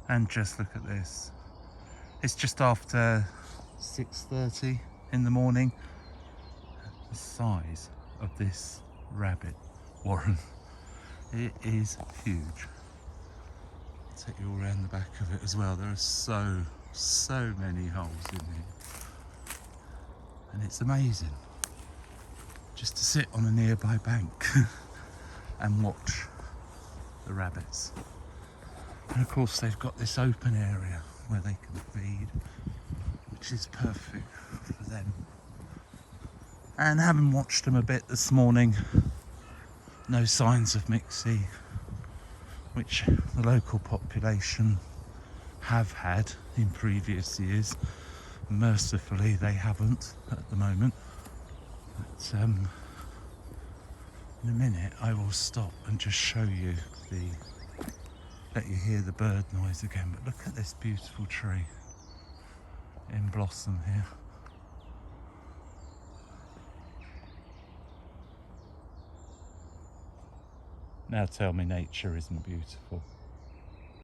And just look at this. It's just after 6:30 in the morning. The size of this rabbit warren, it is huge. I'll take you all around the back of it as well. There are so many holes in here, and it's amazing just to sit on a nearby bank and watch the rabbits. And of course they've got this open area where they can feed, which is perfect for them. And having watched them a bit this morning, no signs of mixie, which the local population have had in previous years. Mercifully they haven't at the moment. But in a minute I will stop and just show you let you hear the bird noise again. But look at this beautiful tree in blossom here. Now tell me nature isn't beautiful.